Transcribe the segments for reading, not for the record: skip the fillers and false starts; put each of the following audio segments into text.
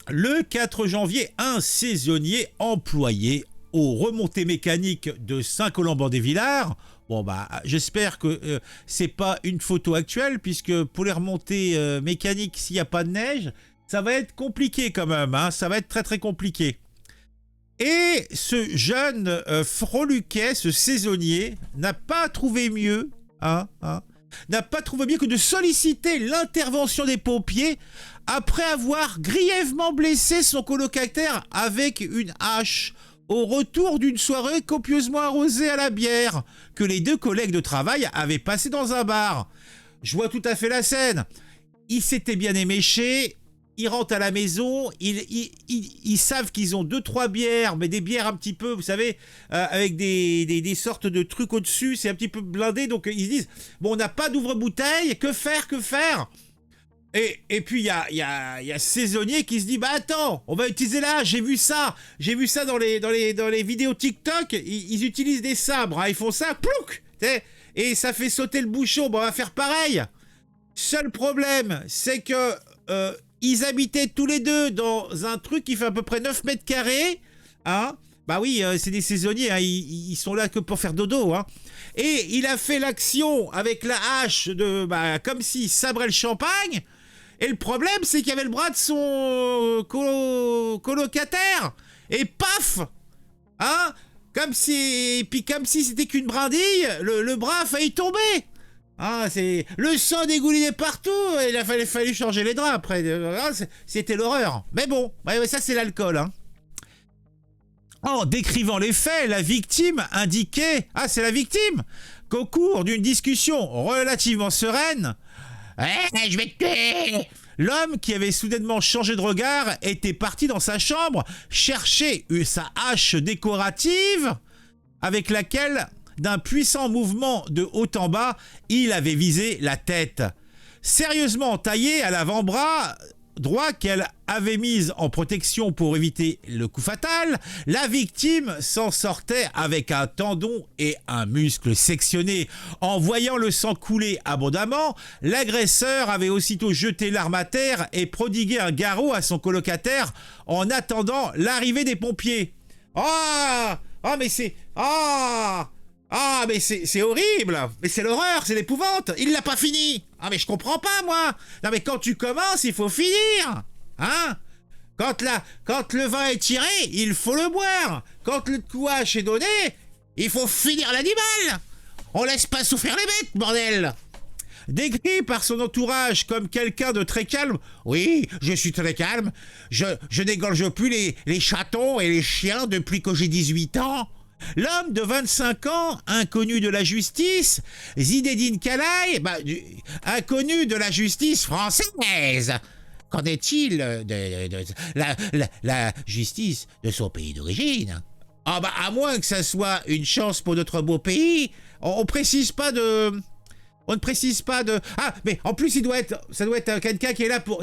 Le 4 janvier, un saisonnier employé aux remontées mécaniques de Saint-Colomban-des-Villars. Bon bah j'espère que c'est pas une photo actuelle, puisque pour les remontées mécaniques, s'il n'y a pas de neige, ça va être compliqué quand même, hein, ça va être très très compliqué. Et ce jeune Froluquet, ce saisonnier, n'a pas trouvé mieux, n'a pas trouvé mieux que de solliciter l'intervention des pompiers après avoir grièvement blessé son colocataire avec une hache au retour d'une soirée copieusement arrosée à la bière que les deux collègues de travail avaient passé dans un bar. Je vois tout à fait la scène. Ils s'étaient bien éméchés. Ils rentrent à la maison, ils savent qu'ils ont 2-3 bières, mais des bières un petit peu, vous savez, avec des sortes de trucs au-dessus, c'est un petit peu blindé, donc ils se disent, bon, on n'a pas d'ouvre-bouteille, que faire. Et puis il y a saisonnier qui se dit, bah attends, on va utiliser là, j'ai vu ça dans les vidéos TikTok, ils utilisent des sabres, hein, ils font ça, plouc, et ça fait sauter le bouchon, bon, on va faire pareil. Seul problème, c'est que ils habitaient tous les deux dans un truc qui fait à peu près 9 mètres carrés. Hein. Bah oui, c'est des saisonniers, hein, ils sont là que pour faire dodo. Hein. Et il a fait l'action avec la hache, comme s'il sabrait le champagne. Et le problème, c'est qu'il y avait le bras de son colocataire. Et paf, hein, comme si c'était qu'une brindille, le bras a failli tomber. Ah, c'est le sang dégoulinait partout. Il a fallu changer les draps après. C'était l'horreur. Mais bon, ouais, ça c'est l'alcool. Hein. En décrivant les faits, la victime indiquait, c'est la victime, qu'au cours d'une discussion relativement sereine, je vais te tuer. L'homme, qui avait soudainement changé de regard, était parti dans sa chambre chercher sa hache décorative avec laquelle, d'un puissant mouvement de haut en bas, il avait visé la tête. Sérieusement taillée à l'avant-bras droit qu'elle avait mise en protection pour éviter le coup fatal, la victime s'en sortait avec un tendon et un muscle sectionnés. En voyant le sang couler abondamment, l'agresseur avait aussitôt jeté l'arme à terre et prodigué un garrot à son colocataire en attendant l'arrivée des pompiers. Mais c'est horrible. Mais c'est l'horreur, c'est l'épouvante. Il l'a pas fini. Mais je comprends pas, moi. Non, mais quand tu commences, il faut finir. Hein? Quand le vin est tiré, il faut le boire. Quand le couache est donné, il faut finir l'animal. On laisse pas souffrir les bêtes, bordel. Décrit par son entourage comme quelqu'un de très calme, oui, je suis très calme. Je n'égorge plus les chatons et les chiens depuis que j'ai 18 ans. L'homme de 25 ans, inconnu de la justice, Zinedine Kalaï, inconnu de la justice française. Qu'en est-il de la justice de son pays d'origine? À moins que ça soit une chance pour notre beau pays, on ne précise pas de... mais en plus, ça doit être quelqu'un qui est là pour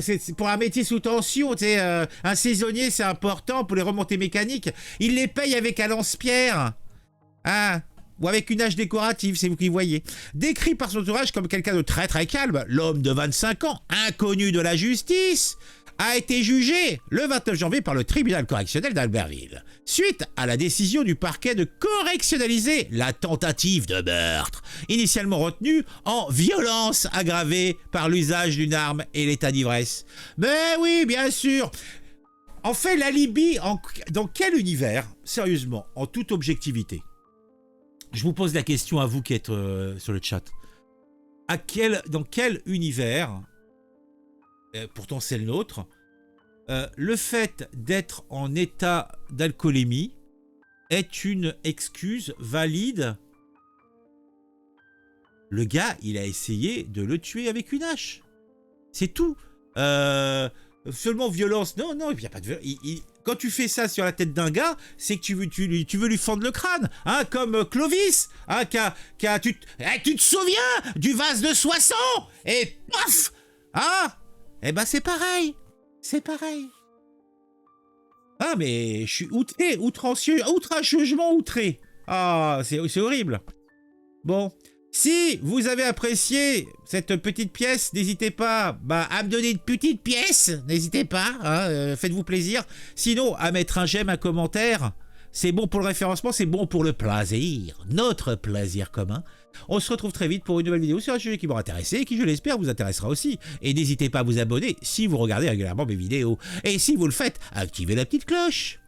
un métier sous tension. Tu sais, un saisonnier, c'est important pour les remontées mécaniques. Il les paye avec un lance-pierre. Ou avec une hache décorative, c'est vous qui voyez. Décrit par son entourage comme quelqu'un de très très calme, l'homme de 25 ans, inconnu de la justice, a été jugé le 29 janvier par le tribunal correctionnel d'Albertville, suite à la décision du parquet de correctionnaliser la tentative de meurtre, initialement retenue en violence aggravée par l'usage d'une arme et l'état d'ivresse. Mais oui, bien sûr. En fait, l'alibi, dans quel univers, sérieusement, en toute objectivité, je vous pose la question à vous qui êtes sur le chat, dans quel univers, pourtant c'est le nôtre, le fait d'être en état d'alcoolémie est une excuse valide? Le gars, il a essayé de le tuer avec une hache. C'est tout. Seulement violence. Non, il n'y a pas de violence. Quand tu fais ça sur la tête d'un gars, c'est que tu veux lui fendre le crâne. Hein, comme Clovis. Hein, tu te souviens du vase de Soissons? Et paf. Hein? Eh ben c'est pareil. C'est pareil. Ah mais je suis outrageusement outré. C'est horrible. Bon. Si vous avez apprécié cette petite pièce, n'hésitez pas à me donner une petite pièce. N'hésitez pas, hein, faites-vous plaisir. Sinon, à mettre un j'aime, un commentaire. C'est bon pour le référencement, c'est bon pour le plaisir. Notre plaisir commun. On se retrouve très vite pour une nouvelle vidéo sur un sujet qui m'aura intéressé et qui, je l'espère, vous intéressera aussi. Et n'hésitez pas à vous abonner si vous regardez régulièrement mes vidéos. Et si vous le faites, activez la petite cloche.